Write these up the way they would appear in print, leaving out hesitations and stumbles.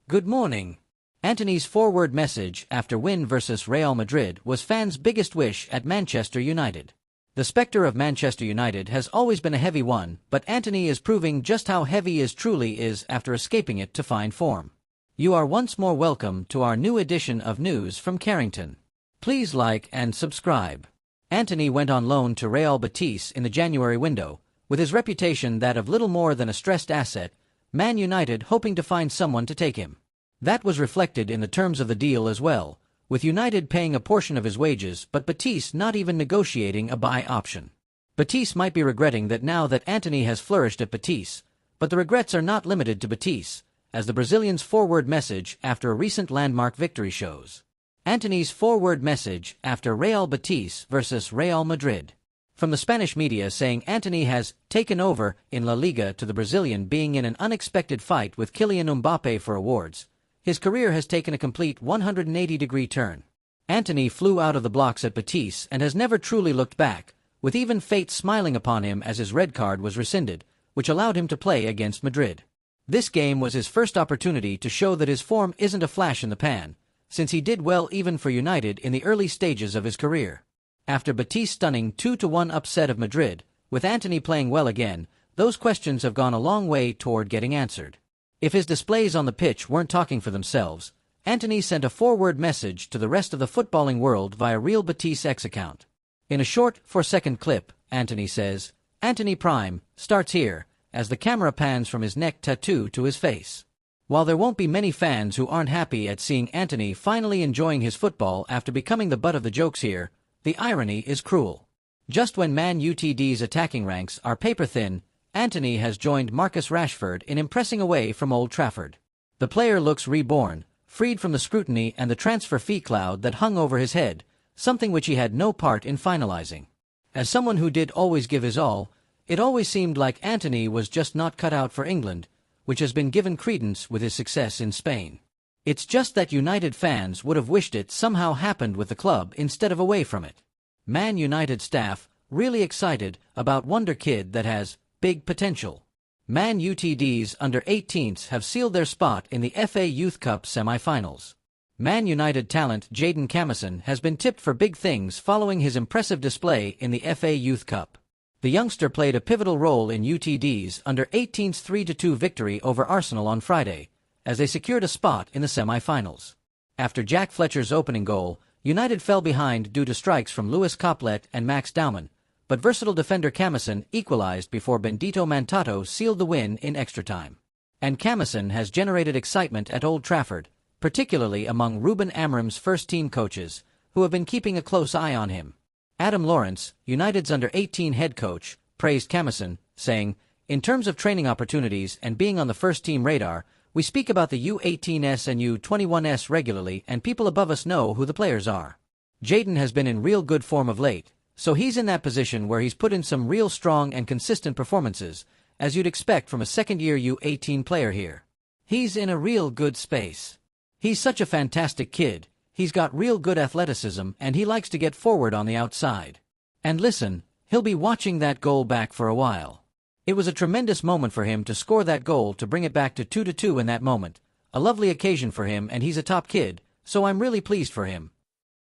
Good morning. Antony's forward message after win versus Real Madrid was fans' biggest wish at Manchester United. The spectre of Manchester United has always been a heavy one, but Antony is proving just how heavy it truly is after escaping it to find form. You are once more welcome to our new edition of News from Carrington. Please like and subscribe. Antony went on loan to Real Betis in the January window, with his reputation that of little more than a stressed asset, Man United hoping to find someone to take him. That was reflected in the terms of the deal as well, with United paying a portion of his wages but Betis not even negotiating a buy option. Betis might be regretting that now that Antony has flourished at Betis, but the regrets are not limited to Betis, as the Brazilian's forward message after a recent landmark victory shows. Antony's forward message after Real Betis versus Real Madrid. From the Spanish media saying Antony has taken over in La Liga to the Brazilian being in an unexpected fight with Kylian Mbappe for awards. His career has taken a complete 180-degree turn. Antony flew out of the blocks at Betis and has never truly looked back, with even fate smiling upon him as his red card was rescinded, which allowed him to play against Madrid. This game was his first opportunity to show that his form isn't a flash in the pan, since he did well even for United in the early stages of his career. After Betis' stunning 2-1 upset of Madrid, with Antony playing well again, those questions have gone a long way toward getting answered. If his displays on the pitch weren't talking for themselves, Antony sent a forward message to the rest of the footballing world via Real Betis X account. In a short 4-second clip, Antony says, "Antony Prime starts here," as the camera pans from his neck tattoo to his face. While there won't be many fans who aren't happy at seeing Antony finally enjoying his football after becoming the butt of the jokes here, the irony is cruel. Just when Man Utd's attacking ranks are paper-thin, Antony has joined Marcus Rashford in impressing away from Old Trafford. The player looks reborn, freed from the scrutiny and the transfer fee cloud that hung over his head, something which he had no part in finalizing. As someone who did always give his all, it always seemed like Antony was just not cut out for England, which has been given credence with his success in Spain. It's just that United fans would have wished it somehow happened with the club instead of away from it. Man United staff really excited about wonder kid that has big potential. Man Utd's under-18s have sealed their spot in the FA Youth Cup semi-finals. Man United talent Jayden Camison has been tipped for big things following his impressive display in the FA Youth Cup. The youngster played a pivotal role in Utd's under-18s 3-2 victory over Arsenal on Friday, as they secured a spot in the semi-finals. After Jack Fletcher's opening goal, United fell behind due to strikes from Lewis Coplet and Max Dauman, but versatile defender Camison equalized before Bendito Mantato sealed the win in extra time. And Camison has generated excitement at Old Trafford, particularly among Ruben Amorim's first-team coaches, who have been keeping a close eye on him. Adam Lawrence, United's under-18 head coach, praised Camison, saying, "In terms of training opportunities and being on the first-team radar, we speak about the U18s and U21s regularly and people above us know who the players are. Jayden has been in real good form of late, so he's in that position where he's put in some real strong and consistent performances, as you'd expect from a second-year U18 player here. He's in a real good space. He's such a fantastic kid, he's got real good athleticism and he likes to get forward on the outside. And listen, he'll be watching that goal back for a while. It was a tremendous moment for him to score that goal to bring it back to 2-2 in that moment. A lovely occasion for him and he's a top kid, so I'm really pleased for him."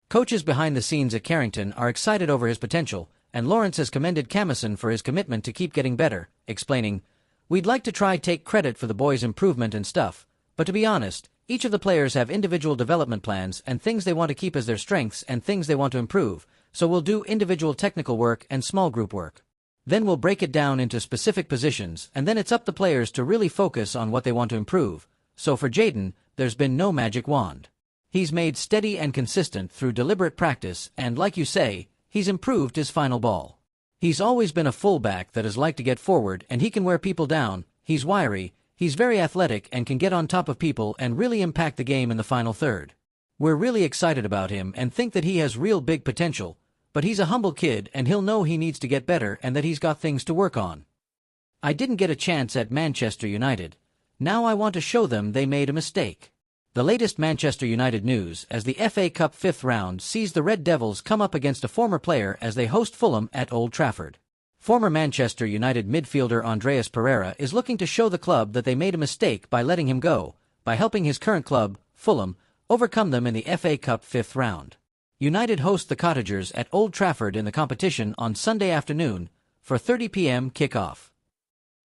Coaches behind the scenes at Carrington are excited over his potential, and Lawrence has commended Camison for his commitment to keep getting better, explaining, "We'd like to take credit for the boys' improvement and stuff, but to be honest, each of the players have individual development plans and things they want to keep as their strengths and things they want to improve, so we'll do individual technical work and small group work. Then we'll break it down into specific positions and then it's up to players to really focus on what they want to improve. So for Jayden, there's been no magic wand. He's made steady and consistent through deliberate practice and, like you say, he's improved his final ball. He's always been a fullback that has liked to get forward and he can wear people down, he's wiry, he's very athletic and can get on top of people and really impact the game in the final third. We're really excited about him and think that he has real big potential, but he's a humble kid and he'll know he needs to get better and that he's got things to work on. I didn't get a chance at Manchester United. Now I want to show them they made a mistake." The latest Manchester United news as the FA Cup 5th round sees the Red Devils come up against a former player as they host Fulham at Old Trafford. Former Manchester United midfielder Andreas Pereira is looking to show the club that they made a mistake by letting him go, by helping his current club, Fulham, overcome them in the FA Cup fifth round. United host the Cottagers at Old Trafford in the competition on Sunday afternoon for 30 p.m. kick-off.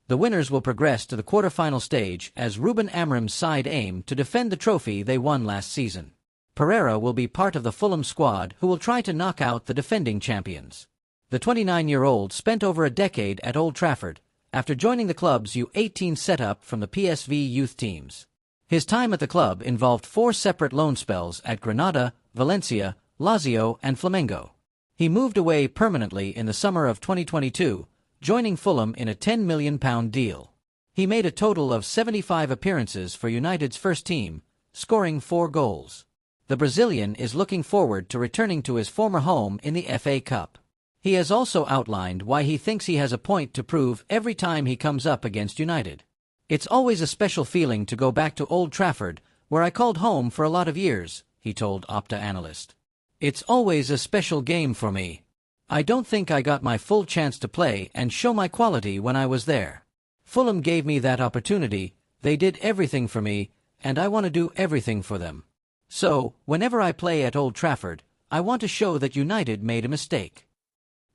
The winners will progress to the quarter-final stage as Ruben Amorim's side aim to defend the trophy they won last season. Pereira will be part of the Fulham squad who will try to knock out the defending champions. The 29-year-old spent over a decade at Old Trafford after joining the club's U18 setup from the PSV youth teams. His time at the club involved 4 separate loan spells at Granada, Valencia, Lazio and Flamengo. He moved away permanently in the summer of 2022, joining Fulham in a £10 million deal. He made a total of 75 appearances for United's first team, scoring 4 goals. The Brazilian is looking forward to returning to his former home in the FA Cup. He has also outlined why he thinks he has a point to prove every time he comes up against United. "It's always a special feeling to go back to Old Trafford, where I called home for a lot of years," he told Opta analyst. "It's always a special game for me. I don't think I got my full chance to play and show my quality when I was there. Fulham gave me that opportunity, they did everything for me, and I want to do everything for them. So, whenever I play at Old Trafford, I want to show that United made a mistake."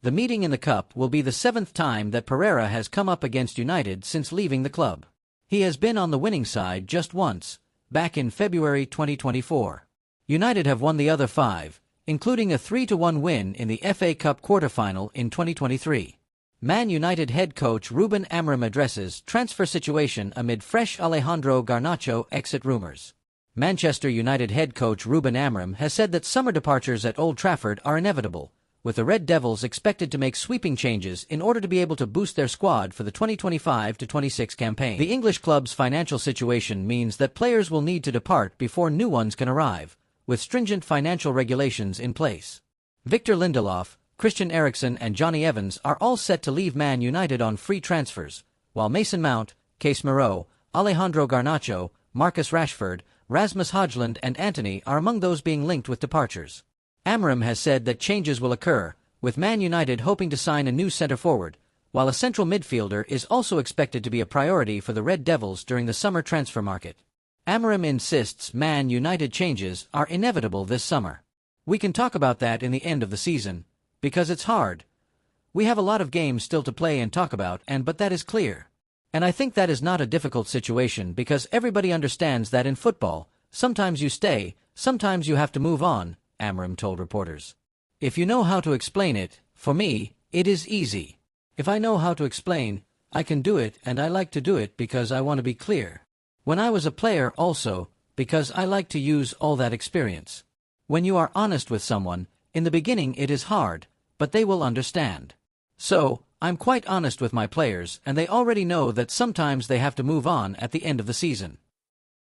The meeting in the Cup will be the 7th time that Pereira has come up against United since leaving the club. He has been on the winning side just once, back in February 2024. United have won the other 5, including a 3-1 win in the FA Cup quarter-final in 2023. Man United head coach Ruben Amorim addresses transfer situation amid fresh Alejandro Garnacho exit rumors. Manchester United head coach Ruben Amorim has said that summer departures at Old Trafford are inevitable, with the Red Devils expected to make sweeping changes in order to be able to boost their squad for the 2025-26 campaign. The English club's financial situation means that players will need to depart before new ones can arrive, with stringent financial regulations in place. Victor Lindelof, Christian Eriksen and Johnny Evans are all set to leave Man United on free transfers, while Mason Mount, Casemiro, Alejandro Garnacho, Marcus Rashford, Rasmus Højlund and Antony are among those being linked with departures. Amorim has said that changes will occur, with Man United hoping to sign a new centre-forward, while a central midfielder is also expected to be a priority for the Red Devils during the summer transfer market. Amorim insists Man United changes are inevitable this summer. "We can talk about that in the end of the season, because it's hard. We have a lot of games still to play and talk about, but that is clear. And I think that is not a difficult situation because everybody understands that in football, sometimes you stay, sometimes you have to move on," Amorim told reporters. "If you know how to explain it, for me, it is easy. If I know how to explain, I can do it and I like to do it because I want to be clear. When I was a player also, because I like to use all that experience. When you are honest with someone, in the beginning it is hard, but they will understand. So, I'm quite honest with my players and they already know that sometimes they have to move on at the end of the season."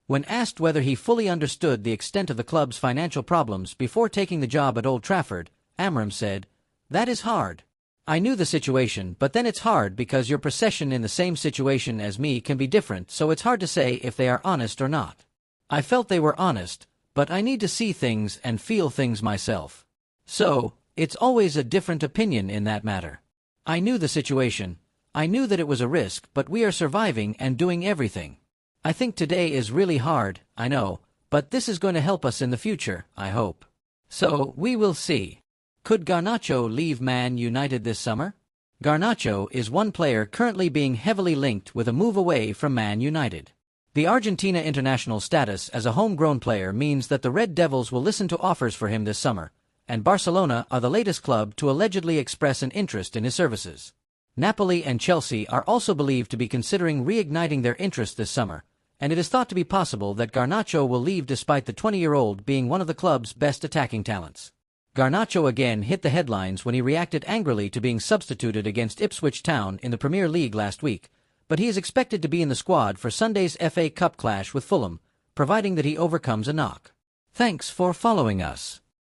When asked whether he fully understood the extent of the club's financial problems before taking the job at Old Trafford, Amorim said, "That is hard. I knew the situation, but then it's hard because your procession in the same situation as me can be different, so it's hard to say if they are honest or not. I felt they were honest, but I need to see things and feel things myself. So, it's always a different opinion in that matter. I knew the situation. I knew that it was a risk, but we are surviving and doing everything. I think today is really hard, I know, but this is going to help us in the future, I hope. So, we will see." Could Garnacho leave Man United this summer? Garnacho is one player currently being heavily linked with a move away from Man United. The Argentina international status as a homegrown player means that the Red Devils will listen to offers for him this summer, and Barcelona are the latest club to allegedly express an interest in his services. Napoli and Chelsea are also believed to be considering reigniting their interest this summer, and it is thought to be possible that Garnacho will leave despite the 20-year-old being one of the club's best attacking talents. Garnacho again hit the headlines when he reacted angrily to being substituted against Ipswich Town in the Premier League last week, but he is expected to be in the squad for Sunday's FA Cup clash with Fulham, providing that he overcomes a knock. Thanks for following us.